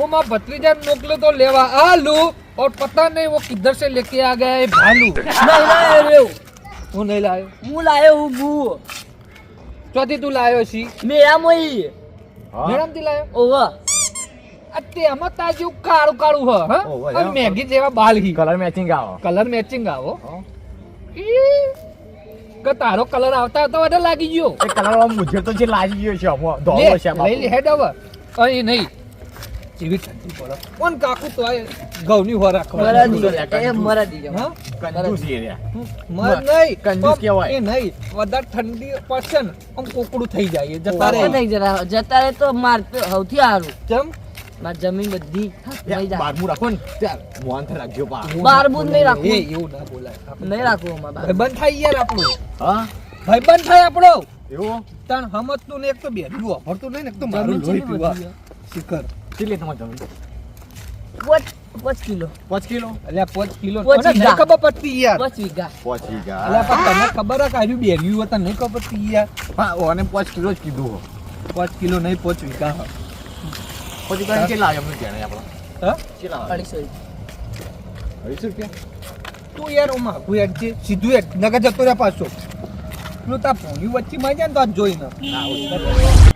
वो माँ भतीजा मोकलो तो लेवा आलू और पता नहीं वो किधर से लेके आ गया है भालू। नहीं लायो रे वो नहीं लायो। હું લાયો હું બુ ચોથી તું લાયો છી મેરા મોઈ મેડમ થી લાયો ઓવા અત્તે આમાં તાજુ કાળું કાળું હ ઓહો, અને મેગી જેવા બાલ હી કલર મેચિંગ આવો કલર મેચિંગ આવો ઈ, કે તારો કલર આવતા તો વડે લાગી ગયો એ કલર આમ મુજે તો જે લાગી ગયો છે આમ લે, ધોળો છે લઈ લે હેડ હવે અહીં નહીં જીવી ઠંડી પડે કોણ કાકુ તો આ ઘઉંની હો રાખવા મરા દીજો એ મરા દીજો હા કંજૂસ છે રે મર નહીં કંજૂસ કહેવાય. એ નહીં વધારે ઠંડી પડશે ને આમ કોકડું થઈ જાય એ જતા અરે રહે નહીં જતા રહે તો માર સૌથી સારું ચમ માર જમીન બધી લઈ જા બારમું રાખો ને ત્યાર મોહન થી રાખજો પા બાર બુધ નહીં એ રાખવું એવું ના બોલાય નહીં રાખવું અમાર બાર ભાઈબંધ થાય યાર આપણો હા ભાઈબંધ થાય આપણો એવું તાણ સમજતું ને એક તો બેઠું વાપરતું નહીં ને એક તો મારું જમીન લોહી ચેટલી પીવા બધી શિખર કેટલી તમારે જમીન 5 કિલો 5 કિલો અલ્યા 5 કિલો પાંચ મને નહીં વીઘા. ખબર પડતી યાર 5 વીઘા પહોંચી અલ્યા ગયા પણ તને ખબર હે કે આર્યું બેર્યું હતા નહીં ખબર પડતી યાર હા ઓને 5 કિલો જ કીધું 5 કિલો નહીં 5 વીઘા હ. પછી કઈ કેટલા આવ્યા અમને જાણે આપણા હા કેટલા 250 250 રૂપિયા તું યાર ઓમાં આઘું યાર છે સીધું યાર નગર જતો રહ્યા પાછો પેલું તા ભોંયું વચ્ચે માં જાય ને તો આ જોઈ ન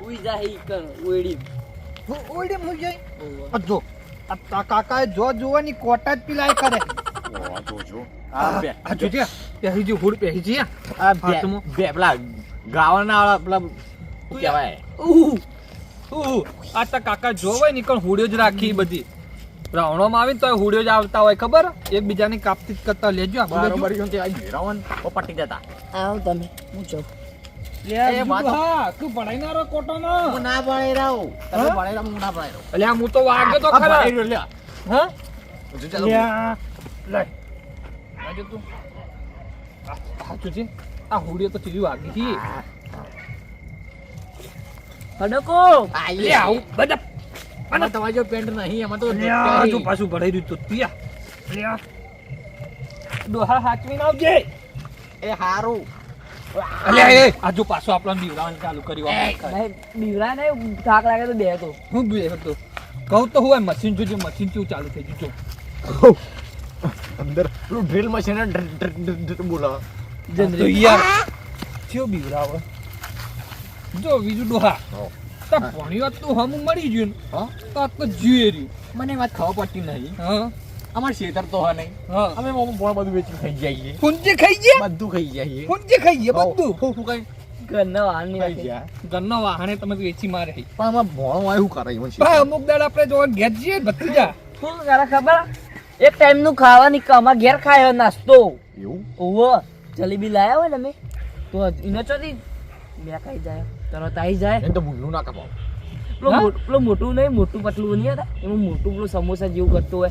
ઉઈ જા હી કર ઓડી ઓડે મુઈ જાય આ જો આ તા કાકા જો જોવાની કોટા જ પીલાય કરે ઓ જોજો આ જોજે પહેરી જો હુડ પહેરી છે આ હાથમાં. બે પેલા ગાવાના વાળા પેલા શું કહેવાય આ તા કાકા જોવાય ને કણ હુડ્યો જ રાખી બધી રાવણોમાં આવીને તો હુડ્યો જ આવતા હોય ખબર એકબીજાની કાપતી જ કરતા લેજો આ બધું. બરોબર છે આ ઘેરાવન ઓ પટી જતા આવ તમે હું જો લે, એ બીજું વાત- હા તું ભણાઈ ના રહો કોટોમાં. હું ના પાડે રાવ તમે હા? પાડે રાવ હું ના પાડે રાવ અલ્યા હું તો વાગ્યો તો આ ખરા પાડે રહ્યો લે હા જો ચાલો લ્યા, લાય. લાજો તું. સાચું છે આ હુડીઓ તો ચીલી વાગી હતી હડકો લે આવું બધા અને તમારી જો પેન્ટ નહીં એમાં તો લ્યા, જો પાછું ભરાઈ રહ્યું તો પિયા લ્યા ડોહા હાચવીને આવજે એ હારું અલ્યા એ આ જો પાછો આપણને બીવડાવવાનું ચાલુ કર્યું નહીં બીવરા નહીં થાક લાગે તો બે તો હું બે હતો કહું તો હું મશીન જોજે મશીન કેવું ચાલુ થઈ ગયું જો અંદર પેલું ડ્રિલ મશીન બોલા તો યાર કેવું બીવડાવે જો બીજું ડોહા તા ભણ્યો તું હમું મળી ગયું ને હા તો આ તો જીવે રહ્યું મને વાત ખબર પડતી નહીં હા અમાર શેતર તો હા નહીં હા અમે મોં બધું વેચી ખાઈ જઈએ પુંજે ખાઈ ગયા બધું ખાઈ જઈએ પુંજે ખાઈ ગયા બધું હું કઈ ઘરના વાહન ખાઈ નહીં ગયા ઘરના વાહને તમે વેચી મારે પણ આમાં ભણો આવ્યું કરે એવું છે ભાઈ અમુક દાડ આપણે જોવા ઘેર જઈએ ભત્રીજા શું કરે ખબર એક ટાઈમ નું ખાવાની અમાર ઘેર ખાયો નાસ્તો એવું ઓવો જલેબી લાયા હોય ને અમે તો ઇનો ચોથી બે ખાઈ જાય તરત આવી જાય એને તો ભૂંડું ના કપાવ પેલું મોટું નહીં મોટું પતલું નહીં હતા એમાં મોટું પેલું સમોસા જેવું કરતું હોય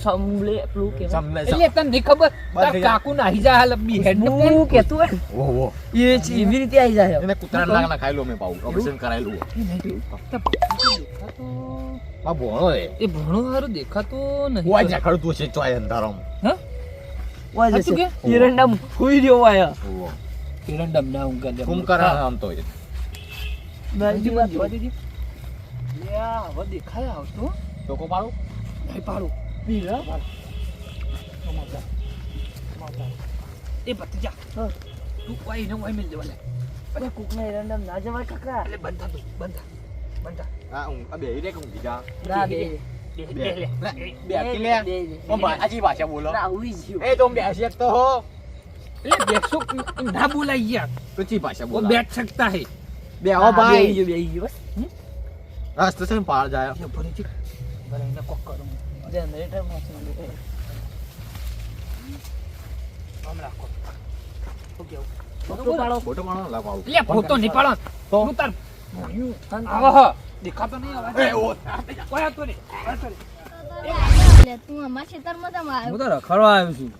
સમલે પેલું કેવાય સમલે એટલે તને નહીં ખબર તાર કાકુ નાહી જાય હાલ બી હેડ ને હું કેતું હોય ઓહો એ છે, એવી રીતે આવી જાય એને કૂતરા ના ખાયેલું અમે પાઉં ઓપરેશન કરાયેલું આ ભણો એ એ ભણો હારું દેખાતો નહીં વાજ ના ખડતું છે ચોય અંધારામ હા વાય સાચું જશે કે? એરંડા હુઈ રહ્યો વાય ઓહો કિરણ ના હું કરે કુમ કરે આમ તો એ બાજુમાં જોવા દેજે લ્યા હવે દેખાય આવતો ટોકો પાડું નહીં પાડું બીરા એ ભત્રીજા હા. તું કોઈ ને કોઈ મિલ જવા લે અરે કુકના એરંડા ના જવાય કાકા એટલે બંધ થા તું બંધ થા બંધ થા હા હું આ બે રે કું કીધા ના બે બે લે બે અકેલે ઓ આજી ભાષા બોલો ના હુઈ ગયો એ તો બેસી તો હો એટલે બેસો ના બોલાય યાર તો ચી ભાષા वो બોલો बैठ सकता है બે આવો ભાઈ બે ગયો બસ રાસ્તો છે ને પાર જાય ये भरे जी भरे ना कोक करूं જનરેટર માં છે हम રાખો તો કેવું ફોટો પાડો ફોટો પાડો લા પાડું લે ફોટો નહીં પાડો તો? તું તાર આવો હ દેખાતો નહીં એ આવે ઓ કોઈ તો નહીં લે તું અમારા ખેતરમાં જમ આવ્યો તો રખડવા આવ્યો છું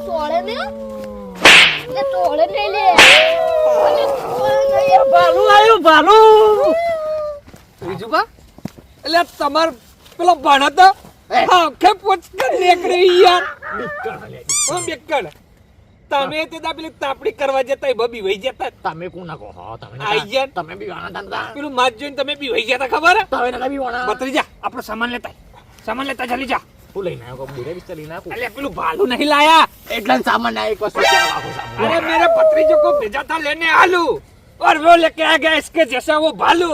સોળે દે લે તોળે લઈ લે અને કોઈ નહીં. ભાલુ આવ્યું ભાલુ બીજું કા એટલે તમાર પેલો ભણતો હા કે પોચ કર લેકડી યાર ઓ બેકડ તમે તે દા પેલી તાપડી કરવા જતા એ બબી વહી જતા તમે કોના કહો તમે આઈ ગયા. તમે બી વાણા હતા પેલું માત જોઈને તમે બી વહી જતા ખબર હે? તમે નકા બી વાણા ભત્રીજા આપણો સામાન લેતા જલ્દી જા. હું લઈને આવ્યો કો બુરે બી ચલી નાખું અલે પેલું ભાલું નહીં લાયા. એટલા સામાન ના એક વસ્તુ ચાલ આખો સામાન अरे मेरे भतीजों को भेजा था लेने आलू और वो लेके आ गया इसके जैसा वो भालू.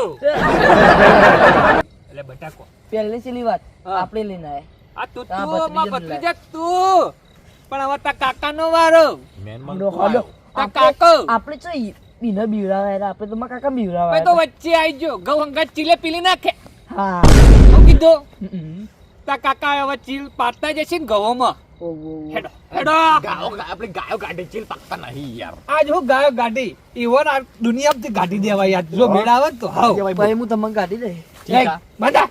अरे बेटा को પહેલે છેલ્લી વાત હા. આપણે લઈને આયા આ તું તા તું માં ભત્રીજા ભત્રીજા તું પણ હવે તા કાકાનો વારો મેન હડો, હડો. તા કાકો આપણે તો બીને બીવડાવ્યા આપણે તો મારા કાકા ભાઈ બીવડાવ્યા તો વચ્ચે આવી ગયો ઘઉં અંગા ચીલે પીલી નાખે હા શું કીધું હમ. તા કાકા હવે ચીલ પાડતા જશે ને ઘઉંમાં ઓ, ઓ, ઓ. હેડો હેડો આપણે ગાયો ગાડી ચીલ પાકતા નહીં યાર આજ હું ગાયો ગાડી ઈવન આ દુનિયામાંથી ગાડી દેવાય યાર જો મેળાવે ને તો હાવ ભાઈ હું તમને કાઢી દે ઠીક આ બંધા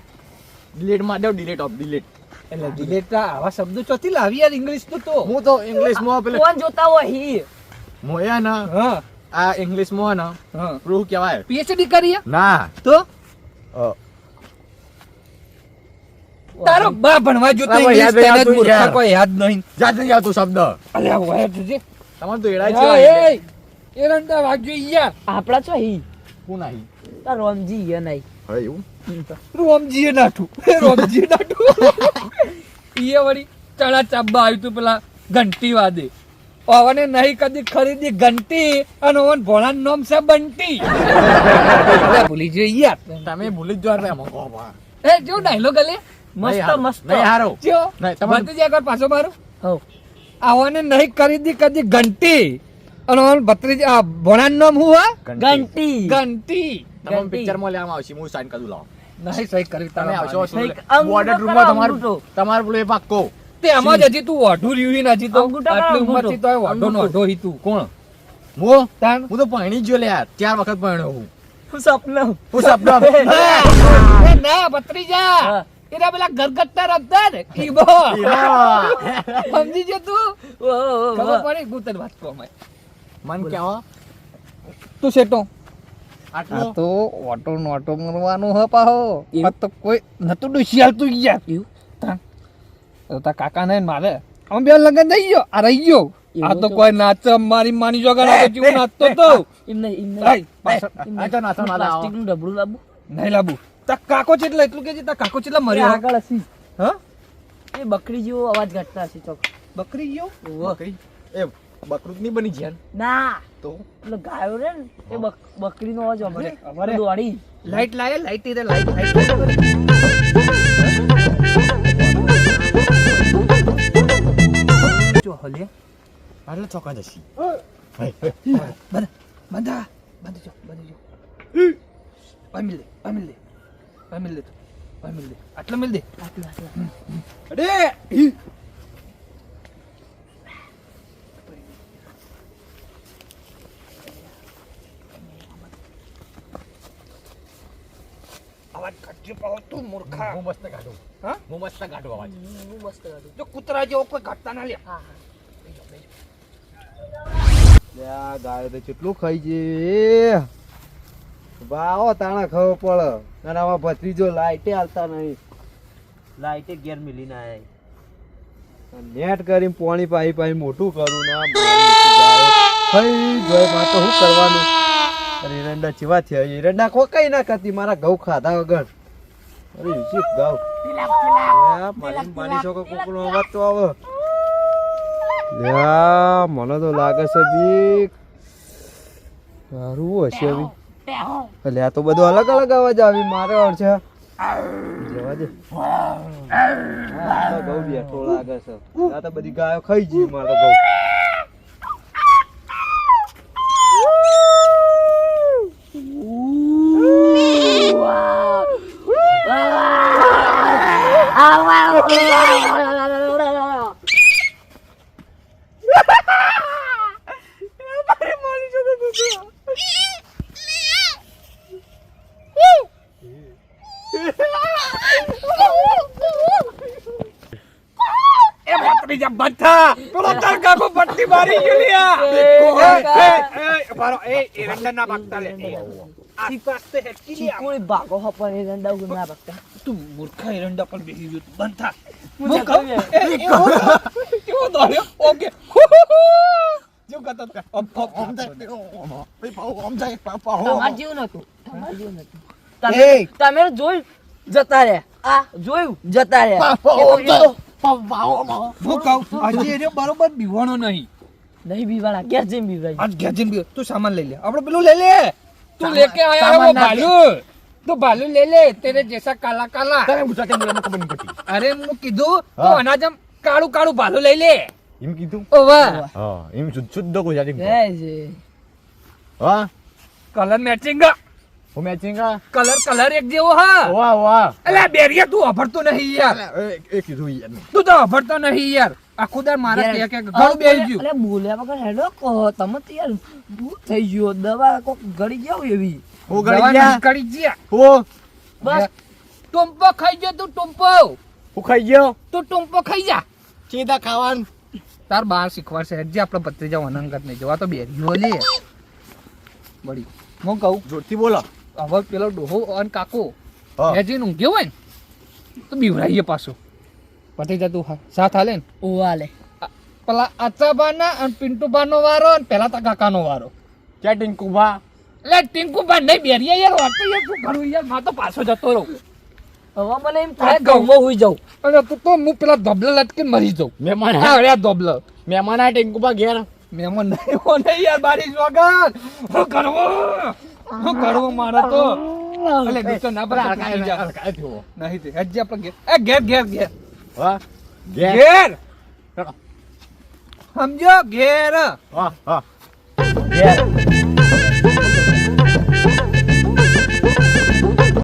ડિલીટ માં દો ડિલીટ ઓફ ડિલીટ એટલે ડિલેટા આવા શબ્દો ચોથી લાવી યાર ઇંગ્લિશ તો હું તો ઇંગ્લિશ માં પેલે કોણ જોતા હોય હી મોયા ના હા આ ઇંગ્લિશ માં ના હા પ્રૂફ કહેવાય પીએચડી કરી હે? ના તો અ, તારો બા ભણવા જો તો તારો ઇંગ્લિશ યાદ તેને જ આવતું મૂર્ખા યાર. કોઈ યાદ નહીં યાદ નહીં આવતું શબ્દ અલ્યા હોય તુજે તમારે તો એડાય હા છે એ રંડા વાગ્યો યાર આપણા છો હી હું નહીં તાર રોમજી યે નહીં હવે એવું રોમજીએ નાઠું રોમજીએ નાઠું ઈએ વળી ચડા ચાબા આવ્યું તું પેલા ઘંટી વાદે ઓવને નહીં કદી ખરીદી ઘંટી અને ઓવન ભોળાનું નામ છે બંટી અલ્યા ભૂલી ગયો યાર તમે ભૂલી જ જો રે મંગો બા એ જો ડાયલોગ અલે મસ્ત મસ્ત નહીં હારો જો નહીં, તમારે- ભત્રીજા એકવાર પાછો મારું હો આવને નહીં ખરીદી કદી ઘંટી અને ઓન ભત્રીજા આ ભોળાનું નામ હું હા ઘંટી ઘંટી તમે ઘંટી. પિક્ચર માં લેવામાં આવશે હું સાઈન કરી લાવ નહીં સહી કરી તમે તારા આવશો બાને. સહી અંગૂઠો બોર્ડર રૂમ કરો, માં તમારું અંગૂઠો. તમારું પેલું એ પાક્કો તે આમાં જ હજી તું ઓઢું રહ્યું ને હજી તો અંગૂઠા આટલી અંગૂઠો. ઉંમરથી તો ઓઢો નો ઓઢો હી તું કોણ હું તાન હું તો ભણી જ ગયો લે યાર 4 વખત ભણ્યો હું હું સપનું હું શબ્દ એ ના ભત્રીજા હા. એના પેલા ઘરગથ્થા રમતા ને ઈબો સમજી જો તું ઓ, ઓ, ઓ, ખબર ઓ. પડી ગુતર વાત કો મેં મન કેવો તું સેટો આટલો તો ઓટો નોટો મરવાનું હ પાહો એવું? આ તો કોઈ નતું ડુસિયાલ તું યાર એવું? તાન તો તા કાકા ને મારે અમે બે લગન થઈ ગયો આ રહી ગયો આ તો તો- કોઈ નાચ મારી માની જોગા જીવ નાચતો તો એમ નહીં, એમ નહીં. આય, પાછળ. એમ આ તો નહીં. નાથો ના લાવો. પ્લાસ્ટિકનું ડબલું લાવવું? નહીં લાબુ તા કાકો ચેટલા એટલું કે તા કાકો ચેટલા એ મર્યો આગળ હસી. હા એ બકરી જેવો અવાજ કાઢતા હશે ચોક. બકરી ગયો બકરી એ બકરું જ નહીં બની જ્યાં ના તો પેલો ગાયો રે ને એ બકરીનો અવાજ સાંભળે. અમારે- દોડી લાઈટ લાય લાઈટ રે લાઈટ જો હલે આટલે ચોકા જશી બંધ બંધા બંધ જો પામિલ દે આટલા મિલ દે આટલા આટલા અડે અવાજ કાઢજો પાહો તું મૂર્ખા હું મસ્ત કાઢું હા હું મસ્ત કાઢું અવાજ હું મસ્ત કાઢું. જો કૂતરા જેવો કોઈ ઘટતા ના લે હા હા આ ગાય તો કેટલું ખાઈ છે ભાવો તાણા ખબર પડે અને આમાં ભત્રીજો લાઈટે હાલતા નહીં લાઈટે ઘેર મિલીને આયા. નેટ કરીને પોણી પાઈ પાઈ મોટું કરું ને આમ મારી ગાયો ખાઈ જોઈ માં તો શું કરવાનું અરે એરંડા ચેવા થયા એરંડા કોઈ ના કરતી મારા ઘઉં ખાધા વગર અરે વિચિત ઘઉં માની શકો કોકનો અવાજ તો આવે લ્યા મને તો લાગે છે બીક સારું હશે બી એટલે આ તો બધું અલગ અલગ અવાજ આવી મારે અર્થ જવા દે ઘઉં બેઠો લાગે છે આ તો બધી ગાયો ખાઈ ગઈ મારે ઘઉં એ ભત્રીજા બંધા પેલો તાર કાકો પટ્ટી મારી ગયો લ્યા બારો એ એરંડા ના ભાગતા લે આસપાસ તે હેટકી લ્યા ચીકુડી ભાગો હપન એ રંડા ઉગર ના ભાગતા. તું મૂર્ખા એરંડા પર બેસી ગયો તું બંધા હું તો કહું યાર. કેવો દોડ્યો ઓકે કરતો હતો. ઓમ, ઓમ, ઓમ. તમાર જેવું નતું તમાર જેવું નતું એ! તમે જોયું જતા રહ્યા આ જોયું જતા રહ્યા હું કહું હજી એને બરોબર બીવાનો નહીં. નહીં બીવાળા ક્યાં જેમ બીવાય આજ ઘેર જઈને બીવો. તું સામાન લઈ લે, આપણે પેલું લઈ લે. તું લેકે આયા है वो सामान ना भालू. તું ભાલુ ले ले तेरे जैसा काला काला. તને ગુજરાતી બોલવામાં ખબર નહીં પડતી. અરે હું કીધું તું હા. આના જેમ કાળું કાળું ભાલુ લઈ લે. એમ કીધું? ઓવા હા, એમ શુદ્ધ ગુજરાતી કહો. જય છે હા, કલર મેચિંગ, હું મેચિંગ કલર એક જેવો હા. વાહ વાહ. અલા બેરિયા તું અભરતો નહીં યાર. એ કીધું યાર. તું તો અભરતો નહીં યાર. આખું દર મારા કે ઘણું બેહી ગયું. અરે બોલ્યા વગર હેડો કહો તમે તો યાર ભૂત થઈ ગયો દવા કોક ગળી જાવ એવી હું દવા ગળી ગયા. કરી ગયા. હું બસ ટુંપો ખાઈ જા તું ટુંપો. હું ખાઈ ગયો. તું ટુંપો ખાઈ જા. સીધા ખાવાનું. તાર બાર શીખવાડશે જે આપણે ભત્રીજા અનંગત નહીં જવા તો બેરીઓ લે બળી. હું કહું જોરથી બોલો. હવે પેલો ડોહો અને કાકો હા. એ જે ઊંઘ્યો હોય ને તો બીવરાઈએ પાછો ભત્રીજા તું સાથ હાલે ને ઓવાલે પેલા આચાબાના અને પિન્ટુબાનો વારો અને પેલા તા કાકાનો વારો. ક્યાં ટીંકુભા? એટલે ટિંકુબા નહીં બેરીયા યાર વાતો યાર શું કરું યાર માં તો પાછો જતો રહું. હવે મને એમ થાય ગમો હોઈ જાઉં અને તું તો હું પેલા ધોબલા લટકીને મરી જાઉં. મહેમાન હા અરે ધોબલો મહેમાન આ ટીંકુભા ઘેર. મહેમાન નહીં હો નહીં યાર બારીશ વગર હું કરવું મારે તો અલે ગુસ્સો ના બરાબર હડકાય થયો. નહીં તે હજી આપણે ઘેર ઘેર ઘેર હા ઘેર. ઘેર ચલો. સમજો ઘેર હા હા ઘેર